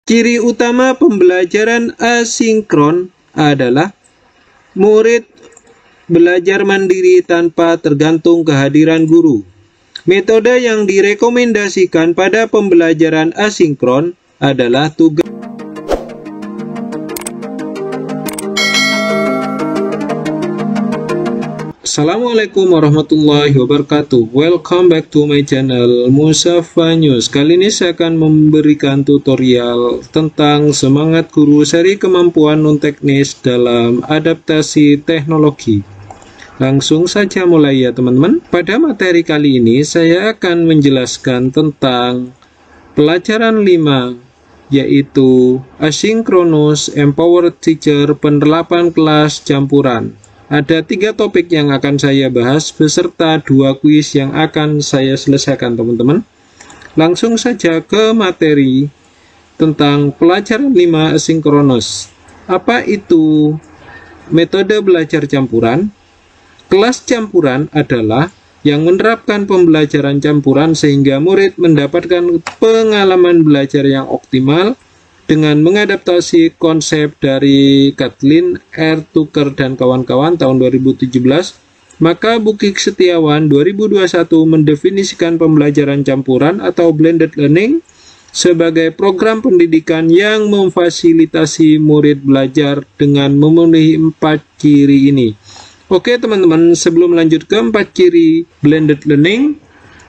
Ciri utama pembelajaran asinkron adalah murid belajar mandiri tanpa tergantung kehadiran guru. Metode yang direkomendasikan pada pembelajaran asinkron adalah tugas. Assalamualaikum warahmatullahi wabarakatuh. Welcome back to my channel Musafa News. Kali ini saya akan memberikan tutorial tentang semangat guru seri kemampuan non-teknis dalam adaptasi teknologi. Langsung saja mulai ya teman-teman. Pada materi kali ini saya akan menjelaskan tentang pelajaran 5, yaitu Asynchronous Empowered Teacher, penerapan kelas campuran. Ada 3 topik yang akan saya bahas beserta 2 kuis yang akan saya selesaikan teman-teman. Langsung saja ke materi tentang pelajaran 5 asinkronus. Apa itu metode belajar campuran? Kelas campuran adalah yang menerapkan pembelajaran campuran sehingga murid mendapatkan pengalaman belajar yang optimal dengan mengadaptasi konsep dari Kathleen R. Tucker dan kawan-kawan tahun 2017, maka Bukik Setiawan 2021 mendefinisikan pembelajaran campuran atau blended learning sebagai program pendidikan yang memfasilitasi murid belajar dengan memenuhi 4 ciri ini. Oke teman-teman, sebelum lanjut ke 4 ciri blended learning,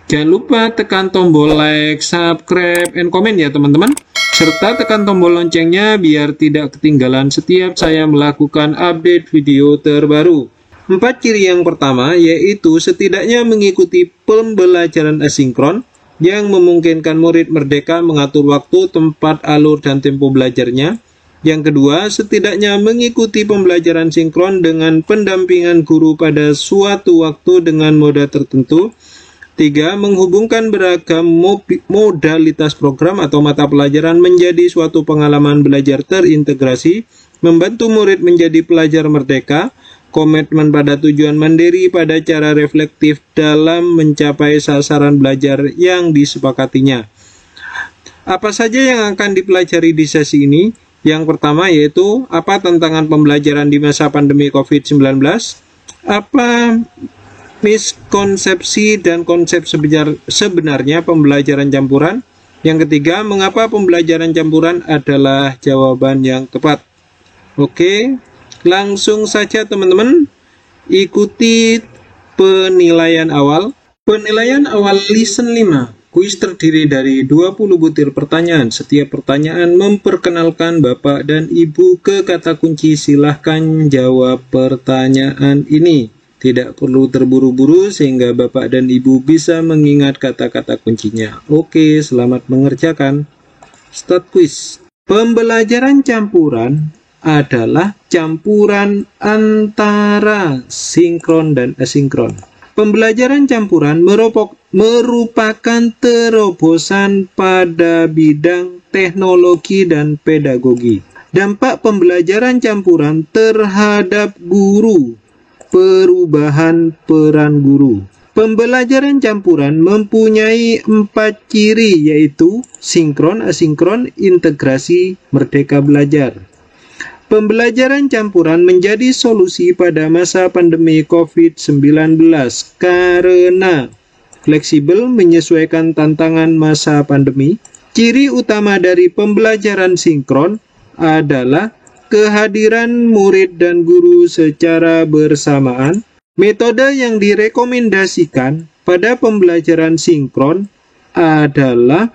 jangan lupa tekan tombol like, subscribe, and comment ya teman-teman. Serta tekan tombol loncengnya biar tidak ketinggalan setiap saya melakukan update video terbaru. 4 ciri yang pertama yaitu setidaknya mengikuti pembelajaran asinkron yang memungkinkan murid merdeka mengatur waktu, tempat, alur, dan tempo belajarnya. Yang kedua, setidaknya mengikuti pembelajaran sinkron dengan pendampingan guru pada suatu waktu dengan moda tertentu. 3. Menghubungkan beragam modalitas program atau mata pelajaran menjadi suatu pengalaman belajar terintegrasi, membantu murid menjadi pelajar merdeka, komitmen pada tujuan mandiri pada cara reflektif dalam mencapai sasaran belajar yang disepakatinya. Apa saja yang akan dipelajari di sesi ini? Yang pertama yaitu apa tantangan pembelajaran di masa pandemi COVID-19, apa miskonsepsi dan konsep sebenarnya pembelajaran campuran. Yang ketiga, mengapa pembelajaran campuran adalah jawaban yang tepat. Oke, langsung saja teman-teman, ikuti penilaian awal. Penilaian awal Listen 5. Kuis terdiri dari 20 butir pertanyaan. Setiap pertanyaan memperkenalkan Bapak dan Ibu ke kata kunci. Silahkan jawab pertanyaan ini. Tidak perlu terburu-buru sehingga Bapak dan Ibu bisa mengingat kata-kata kuncinya. Oke, selamat mengerjakan. Start quiz. Pembelajaran campuran adalah campuran antara sinkron dan asinkron. Pembelajaran campuran merupakan terobosan pada bidang teknologi dan pedagogi. Dampak pembelajaran campuran terhadap guru. Perubahan peran guru. Pembelajaran campuran mempunyai 4 ciri yaitu sinkron, asinkron, integrasi, merdeka belajar. Pembelajaran campuran menjadi solusi pada masa pandemi COVID-19 karena fleksibel menyesuaikan tantangan masa pandemi. Ciri utama dari pembelajaran sinkron adalah kehadiran murid dan guru secara bersamaan. Metode yang direkomendasikan pada pembelajaran sinkron adalah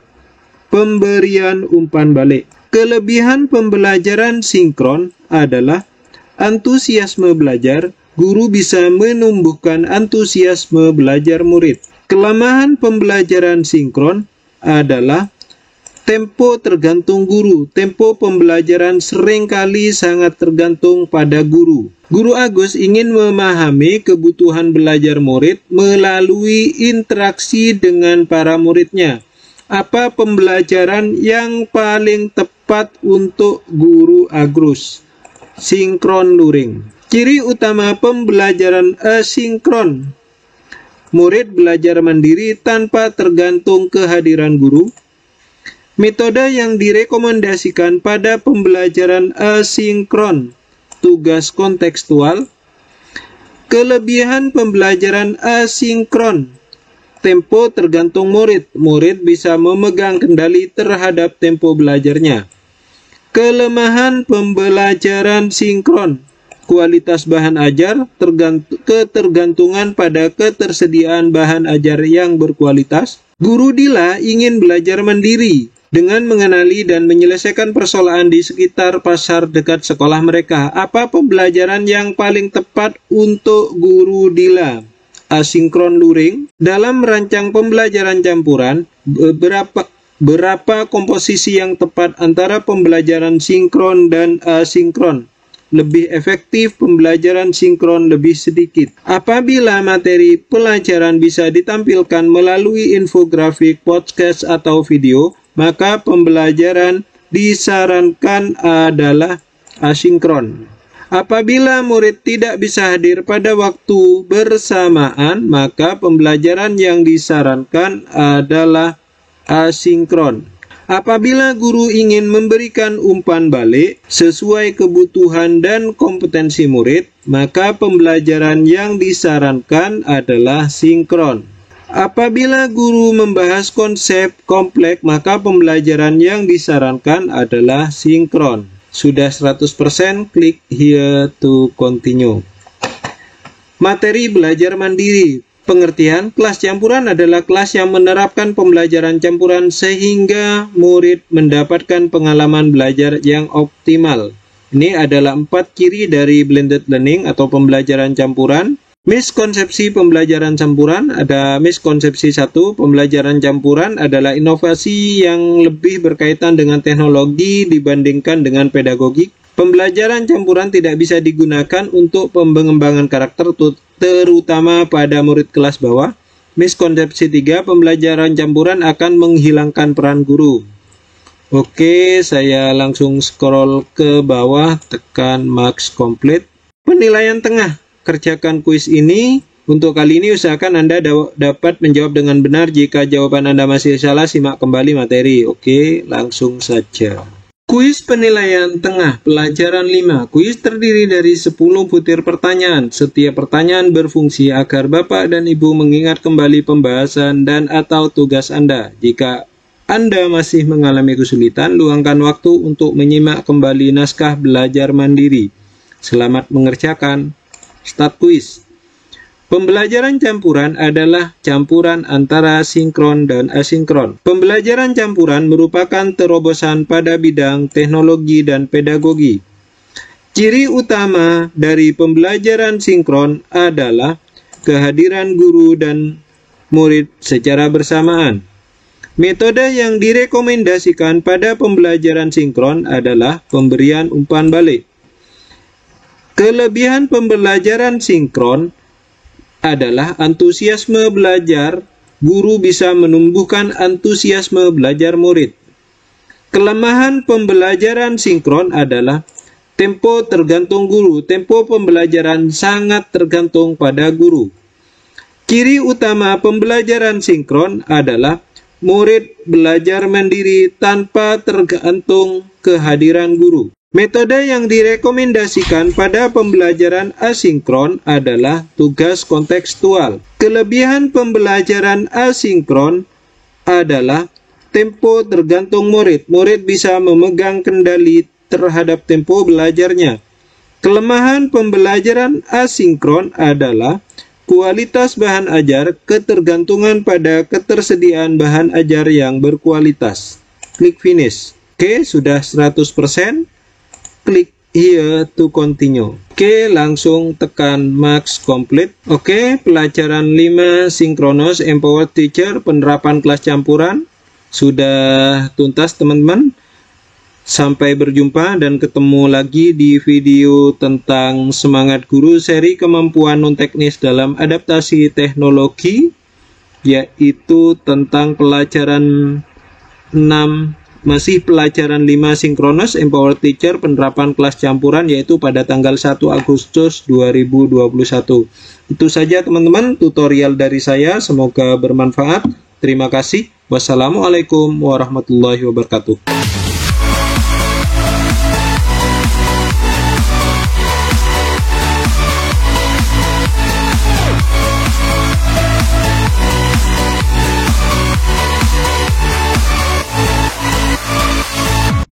pemberian umpan balik. Kelebihan pembelajaran sinkron adalah antusiasme belajar. Guru bisa menumbuhkan antusiasme belajar murid. Kelemahan pembelajaran sinkron adalah tempo tergantung guru. Tempo pembelajaran seringkali sangat tergantung pada guru. Guru Agus ingin memahami kebutuhan belajar murid melalui interaksi dengan para muridnya. Apa pembelajaran yang paling tepat untuk guru Agus? Sinkron luring. Ciri utama pembelajaran asinkron. Murid belajar mandiri tanpa tergantung kehadiran guru. Metode yang direkomendasikan pada pembelajaran asinkron, tugas kontekstual. Kelebihan pembelajaran asinkron, tempo tergantung murid. Murid bisa memegang kendali terhadap tempo belajarnya. Kelemahan pembelajaran sinkron, kualitas bahan ajar, ketergantungan pada ketersediaan bahan ajar yang berkualitas. Guru Dila ingin belajar mandiri dengan mengenali dan menyelesaikan persoalan di sekitar pasar dekat sekolah mereka. Apa pembelajaran yang paling tepat untuk Guru Dila? Asinkron luring. Dalam merancang pembelajaran campuran, berapa komposisi yang tepat antara pembelajaran sinkron dan asinkron? Lebih efektif pembelajaran sinkron lebih sedikit. Apabila materi pelajaran bisa ditampilkan melalui infografik, podcast, atau video, maka pembelajaran disarankan adalah asinkron. Apabila murid tidak bisa hadir pada waktu bersamaan, maka pembelajaran yang disarankan adalah asinkron. Apabila guru ingin memberikan umpan balik sesuai kebutuhan dan kompetensi murid, maka pembelajaran yang disarankan adalah sinkron. Apabila guru membahas konsep kompleks, maka pembelajaran yang disarankan adalah sinkron. Sudah 100%, klik here to continue. Materi belajar mandiri. Pengertian, kelas campuran adalah kelas yang menerapkan pembelajaran campuran sehingga murid mendapatkan pengalaman belajar yang optimal. Ini adalah 4 ciri dari blended learning atau pembelajaran campuran. Miskonsepsi pembelajaran campuran, ada miskonsepsi 1, pembelajaran campuran adalah inovasi yang lebih berkaitan dengan teknologi dibandingkan dengan pedagogik. Pembelajaran campuran tidak bisa digunakan untuk pengembangan karakter, terutama pada murid kelas bawah. Miskonsepsi 3, pembelajaran campuran akan menghilangkan peran guru. Oke, saya langsung scroll ke bawah, tekan max complete. Penilaian tengah, kerjakan kuis ini. Untuk kali ini usahakan Anda dapat menjawab dengan benar. Jika jawaban Anda masih salah, simak kembali materi. Oke, langsung saja. Kuis penilaian tengah, pelajaran 5. Kuis terdiri dari 10 butir pertanyaan. Setiap pertanyaan berfungsi agar Bapak dan Ibu mengingat kembali pembahasan dan atau tugas Anda. Jika Anda masih mengalami kesulitan, luangkan waktu untuk menyimak kembali naskah belajar mandiri. Selamat mengerjakan. Start kuis. Pembelajaran campuran adalah campuran antara sinkron dan asinkron. Pembelajaran campuran merupakan terobosan pada bidang teknologi dan pedagogi. Ciri utama dari pembelajaran sinkron adalah kehadiran guru dan murid secara bersamaan. Metode yang direkomendasikan pada pembelajaran sinkron adalah pemberian umpan balik. Kelebihan pembelajaran sinkron adalah antusiasme belajar. Guru bisa menumbuhkan antusiasme belajar murid. Kelemahan pembelajaran sinkron adalah tempo tergantung guru. Tempo pembelajaran sangat tergantung pada guru. Ciri utama pembelajaran sinkron adalah murid belajar mandiri tanpa tergantung kehadiran guru. Metode yang direkomendasikan pada pembelajaran asinkron adalah tugas kontekstual. Kelebihan pembelajaran asinkron adalah tempo tergantung murid. Murid bisa memegang kendali terhadap tempo belajarnya. Kelemahan pembelajaran asinkron adalah kualitas bahan ajar, ketergantungan pada ketersediaan bahan ajar yang berkualitas. Klik finish. Oke, sudah 100%. Klik here to continue. Oke, langsung tekan max complete. Oke, pelajaran 5 Synchronous Empowered Teacher, penerapan kelas campuran sudah tuntas teman-teman. Sampai berjumpa dan ketemu lagi di video tentang semangat guru seri kemampuan non teknis dalam adaptasi teknologi, yaitu tentang pelajaran 6, masih pelajaran 5 Synchronous Empowered Teacher, penerapan kelas campuran, yaitu pada tanggal 1 Agustus 2021. Itu saja teman-teman tutorial dari saya, semoga bermanfaat. Terima kasih. Wassalamualaikum warahmatullahi wabarakatuh.